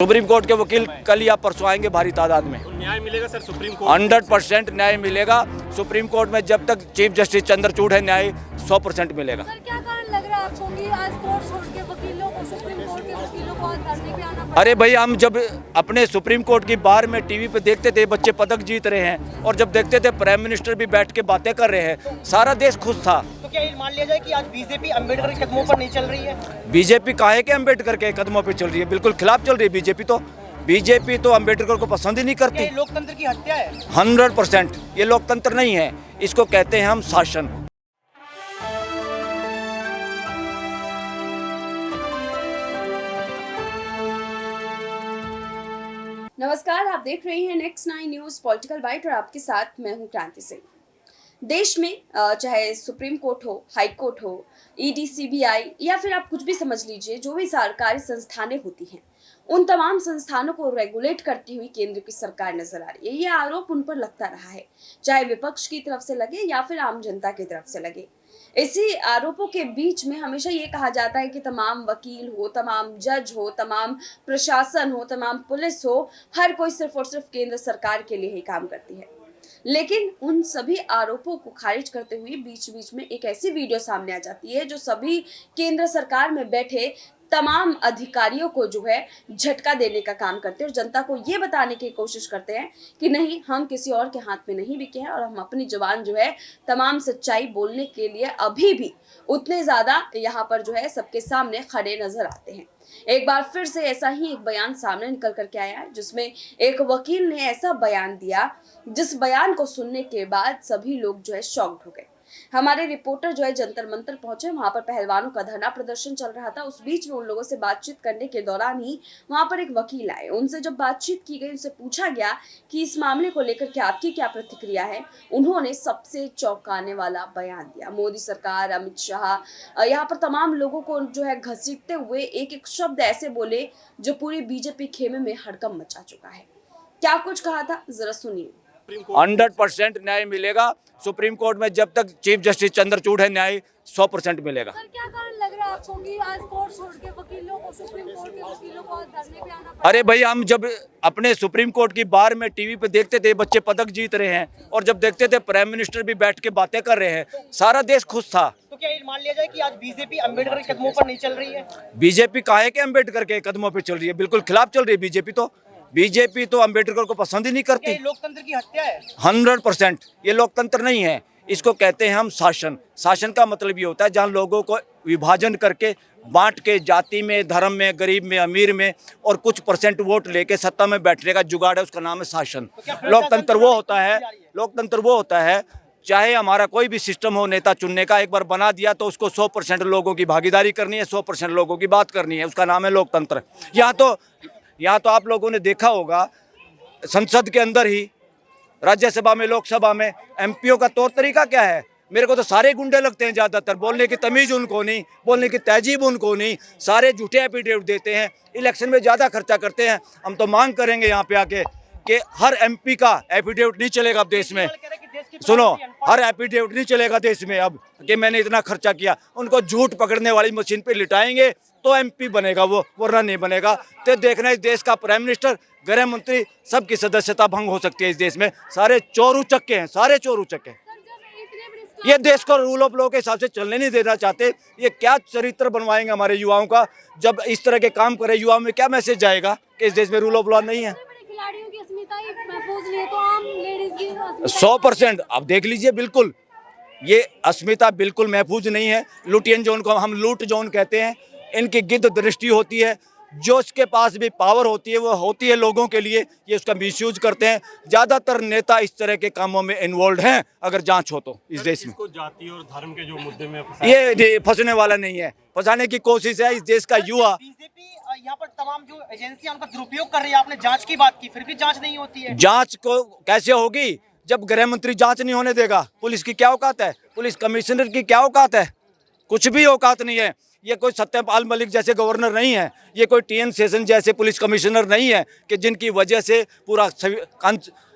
Supreme court के वकील कल या परसों आएंगे भारी तादाद में। तो न्याय मिलेगा सर सुप्रीम कोर्ट? 100% न्याय मिलेगा। सुप्रीम कोर्ट में जब तक चीफ जस्टिस चंद्रचूड़ है, न्याय 100% मिलेगा। सर, क्या कारण लग रहा है आपको कि आज कोर्ट छोड़ के वकीलों को, सुप्रीम कोर्ट के वकीलों को आज धरने पे आना पड़ा? अरे भाई, हम जब अपने सुप्रीम कोर्ट की बार में टीवी पे देखते थे बच्चे पदक जीत रहे हैं, और जब देखते थे प्राइम मिनिस्टर भी बैठ के बातें कर रहे हैं, सारा देश खुश था। तो क्या ये मान लिया जाए कि आज बीजेपी अंबेडकर के कदमों पर नहीं चल रही है? बीजेपी काहे के अम्बेडकर के कदमों पे चल रही है? बिल्कुल खिलाफ चल रही है बीजेपी तो अम्बेडकर को पसंद ही नहीं क्या करती। ये लोकतंत्र की हत्या है? 100% ये लोकतंत्र नहीं है, इसको कहते हैं हम शासन। नमस्कार, आप देख रहे हैं नेक्स्ट 9 न्यूज पॉलिटिकल बाइट और आपके साथ मैं हूं क्रांति सिंह। देश में चाहे सुप्रीम कोर्ट हो, हाई कोर्ट हो, ईडी, सीबीआई या फिर आप कुछ भी समझ लीजिए, जो भी सरकारी संस्थानें होती हैं, उन तमाम संस्थानों को रेगुलेट करती हुई केंद्र की सरकार नजर आ रही है। ये आरोप उन पर लगता रहा है, चाहे विपक्ष की तरफ से लगे या फिर आम जनता की तरफ से लगे। इसी आरोपों के बीच में हमेशा ये कहा जाता है कि तमाम वकील हो, तमाम जज हो, तमाम प्रशासन हो, तमाम पुलिस हो, हर कोई सिर्फ और सिर्फ केंद्र सरकार के लिए ही काम करती है। लेकिन उन सभी आरोपों को खारिज करते हुए बीच बीच में एक ऐसी वीडियो सामने आ जाती है जो सभी केंद्र सरकार में बैठे तमाम अधिकारियों को जो है झटका देने का काम करते हैं और जनता को ये बताने की कोशिश करते हैं कि नहीं, हम किसी और के हाथ में नहीं बिके हैं और हम अपनी जुबान जो है तमाम सच्चाई बोलने के लिए अभी भी उतने ज्यादा यहाँ पर जो है सबके सामने खड़े नजर आते हैं। एक बार फिर से ऐसा ही एक बयान सामने निकल करके आया है, जिसमें एक वकील ने ऐसा बयान दिया जिस बयान को सुनने के बाद सभी लोग जो है शॉक्ड हो गए। हमारे रिपोर्टर जो है जंतर मंतर पहुंचे, वहां पर पहलवानों का धरना प्रदर्शन चल रहा था। उस बीच में उन लोगों से बातचीत करने के दौरान ही वहां पर एक वकील आए। उनसे जब बातचीत की गई, उनसे पूछा गया कि इस मामले को लेकर के आपकी क्या प्रतिक्रिया है, उन्होंने सबसे चौंकाने वाला बयान दिया। मोदी सरकार, अमित शाह, यहाँ पर तमाम लोगों को जो है घसीटते हुए एक एक शब्द ऐसे बोले जो पूरी बीजेपी खेमे में हड़कंप मचा चुका है। क्या कुछ कहा था, जरा सुनिए। 100% न्याय मिलेगा। सुप्रीम कोर्ट में जब तक चीफ जस्टिस चंद्रचूड़ है, न्याय 100% मिलेगा। सर, क्या कारण लग रहा है आपको कि आज कोर्ट छोड़ के वकीलों को, सुप्रीम कोर्ट के वकीलों को धरने पे आना पड़ा? अरे भाई, हम जब अपने सुप्रीम कोर्ट की बार में टीवी पे देखते थे बच्चे पदक जीत रहे हैं, और जब देखते थे प्राइम मिनिस्टर भी बैठ के बातें कर रहे हैं, सारा देश खुश था। तो क्या ये मान लिया जाए कि आज बीजेपी अंबेडकर के कदमों पर नहीं चल रही है? बीजेपी काहे के अम्बेडकर के कदमों पे चल रही है? बिल्कुल खिलाफ चल रही है बीजेपी तो अम्बेडकर को पसंद ही नहीं क्या करती। ये लोकतंत्र की हत्या है? 100% ये लोकतंत्र नहीं है, इसको कहते हैं हम शासन। शासन का मतलब ये होता है जहाँ लोगों को विभाजन करके, बांट के, जाति में, धर्म में, गरीब में, अमीर में, और कुछ % वोट लेके सत्ता में बैठने का जुगाड़ है, उसका नाम है शासन। लोकतंत्र वो होता है चाहे हमारा कोई भी सिस्टम हो नेता चुनने का, एक बार बना दिया तो उसको 100% लोगों की भागीदारी करनी है, 100% लोगों की बात करनी है, उसका नाम है लोकतंत्र। यहाँ तो आप लोगों ने देखा होगा, संसद के अंदर ही, राज्यसभा में, लोकसभा में एमपीओ का तौर तरीका क्या है? मेरे को तो सारे गुंडे लगते हैं ज़्यादातर। बोलने की तमीज़ उनको नहीं, बोलने की तहजीब उनको नहीं, सारे झूठे एफिडेविट देते हैं, इलेक्शन में ज़्यादा खर्चा करते हैं। हम तो मांग करेंगे यहाँ पे आके कि हर एमपी का एफिडेविट नहीं चलेगा अब देश में। सुनो, हर एफिडेविट नहीं चलेगा देश में अब कि मैंने इतना खर्चा किया। उनको झूठ पकड़ने वाली मशीन पे लिटाएंगे तो एमपी बनेगा वो, वरना नहीं बनेगा। तो देखना, इस देश का प्राइम मिनिस्टर, गृह मंत्री, सबकी सदस्यता भंग हो सकती है इस देश में। सारे चोर उचक्के हैं, सारे चोर उचक्के हैं। ये देश को रूल ऑफ लॉ के हिसाब से चलने नहीं देना चाहते। ये क्या चरित्र बनवाएंगे हमारे युवाओं का? जब इस तरह के काम करे, युवाओं में क्या मैसेज जाएगा कि इस देश में रूल ऑफ लॉ नहीं है? खिलाड़ियों की अस्मिता ही महफूज नहीं है, तो आम लेडीज की अस्मिता 100% अब देख लीजिए, बिल्कुल ये अस्मिता बिल्कुल महफूज नहीं है। लुटियन जोन को हम लूट जोन कहते हैं। इनकी गिद्ध दृष्टि होती है, जो इसके पास भी पावर होती है वो होती है लोगों के लिए, ये उसका मिसयूज करते हैं। ज़्यादातर नेता इस तरह के कामों में इन्वॉल्व हैं, अगर जांच हो तो इस देश में। इसको जाति और धर्म के जो मुद्दे में ये फंसने वाला नहीं है, फंसाने की कोशिश है इस देश का युवा। बीजेपी यहाँ पर तमाम जो एजेंसियां उनका दुरुपयोग कर रही है। आपने जांच की बात की, फिर भी जांच नहीं होती है। जांच को कैसे होगी जब गृह मंत्री जांच नहीं होने देगा? पुलिस की क्या औकात है? पुलिस कमिश्नर की क्या औकात है? कुछ भी औकात नहीं है। ये कोई सत्यपाल मलिक जैसे गवर्नर नहीं है, ये कोई TN सेशन जैसे पुलिस कमिश्नर नहीं है कि जिनकी वजह से पूरा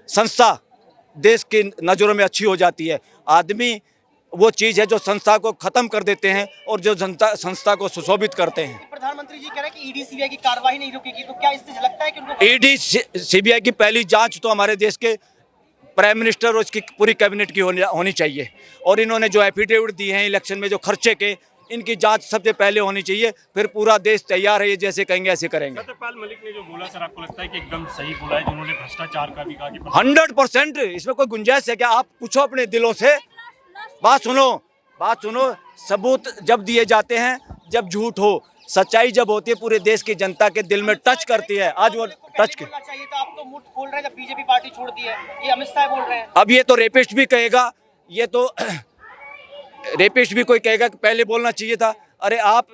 संस्था देश की नज़रों में अच्छी हो जाती है। आदमी वो चीज़ है जो संस्था को ख़त्म कर देते हैं और जो संस्था को सुशोभित करते हैं। प्रधानमंत्री जी कह रहे हैं कि ईडी सीबीआई की कार्रवाई नहीं रुकेगी, तो क्या इससे झलकता है कि उनको ईडी सीबीआई की पहली जांच तो हमारे देश के प्राइम मिनिस्टर और उसकी पूरी कैबिनेट की होनी चाहिए, और इन्होंने जो एफिडेविट दिए हैं इलेक्शन में जो खर्चे के, इनकी जांच सबसे पहले होनी चाहिए। फिर पूरा देश तैयार है, ये जैसे कहेंगे ऐसे करेंगे। सत्यपाल मलिक ने जो बोला सर, आपको लगता है कि एकदम सही बोला है, जिन्होंने भ्रष्टाचार का भी कहा कि 100% इसमें कोई गुंजाइश है क्या? आप पूछो अपने दिलों से, बात सुनो। सबूत जब दिए जाते हैं, जब झूठ हो, सच्चाई जब होती है, पूरे देश की जनता के दिल में टच करती है। आज वो टच के बोलना चाहिए था, आप तो मुंह खोल रहे हैं जब बीजेपी पार्टी छोड़ दी है, ये अमित शाह बोल रहे हैं। अब ये तो रेपिस्ट भी कहेगा, ये तो रेपिस्ट भी कोई कहेगा कि पहले बोलना चाहिए था। अरे आप,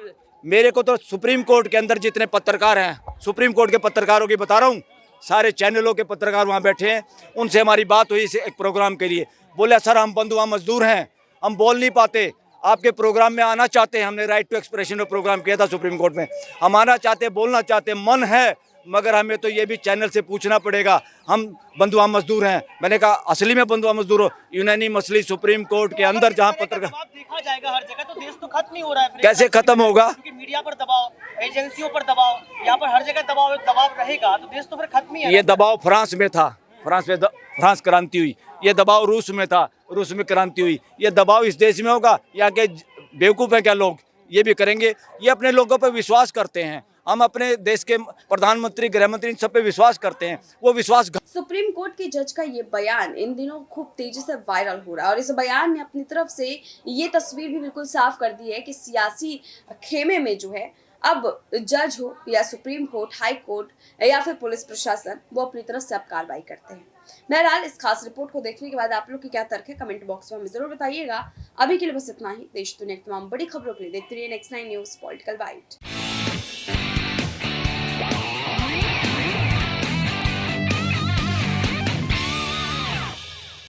मेरे को तो सुप्रीम कोर्ट के अंदर जितने पत्रकार हैं, सुप्रीम कोर्ट के पत्रकारों की बता रहा हूँ, सारे चैनलों के पत्रकार वहाँ बैठे हैं, उनसे हमारी बात हुई एक प्रोग्राम के लिए। बोले सर हम बंधुआ मजदूर हैं, हम बोल नहीं पाते, आपके प्रोग्राम में आना चाहते हैं। हमने राइट टू एक्सप्रेशन में प्रोग्राम किया था सुप्रीम कोर्ट में, हम आना चाहते, बोलना चाहते, मन है, मगर हमें तो ये भी चैनल से पूछना पड़ेगा, हम बंधुआ मजदूर हैं। मैंने कहा असली में बंधुआ मजदूर हो, यूनानिमसली सुप्रीम कोर्ट के अंदर जहाँ पत्रकार दबाव देखा जाएगा हर जगह, तो देश तो खत्म नहीं हो रहा है फिर। कैसे खत्म होगा? क्योंकि मीडिया पर दबाव, एजेंसियों पर दबाव, यहाँ पर हर जगह दबाव रहेगा, तो देश तो फिर खत्म ही है। ये दबाव फ्रांस में था, फ्रांस क्रांति हुई। ये दबाव रूस में था, रूस में क्रांति हुई। ये दबाव इस देश में होगा? यहाँ के बेवकूफ़ हैं क्या लोग? ये भी करेंगे। ये अपने लोगों पर विश्वास करते हैं। हम अपने देश के प्रधानमंत्री, गृहमंत्री, इन सब पे विश्वास करते हैं, वो विश्वास। सुप्रीम कोर्ट के जज का ये बयान इन दिनों खूब तेजी से वायरल हो रहा है, और इस बयान ने अपनी तरफ से ये तस्वीर भी बिल्कुल साफ कर दी है कि सियासी खेमे में जो है, अब जज हो या सुप्रीम कोर्ट, हाई कोर्ट या फिर पुलिस प्रशासन, वो अपनी तरफ से अब कार्रवाई करते हैं। बहरहाल इस खास रिपोर्ट को देखने के बाद आप लोग की क्या तर्क है, कमेंट बॉक्स में हमें जरूर बताइएगा। अभी के लिए बस इतना ही। देश दुनिया की तमाम बड़ी खबरों के लिए देखते रहिए नेक्स्ट 9 न्यूज़ पॉलिटिकल बाइट।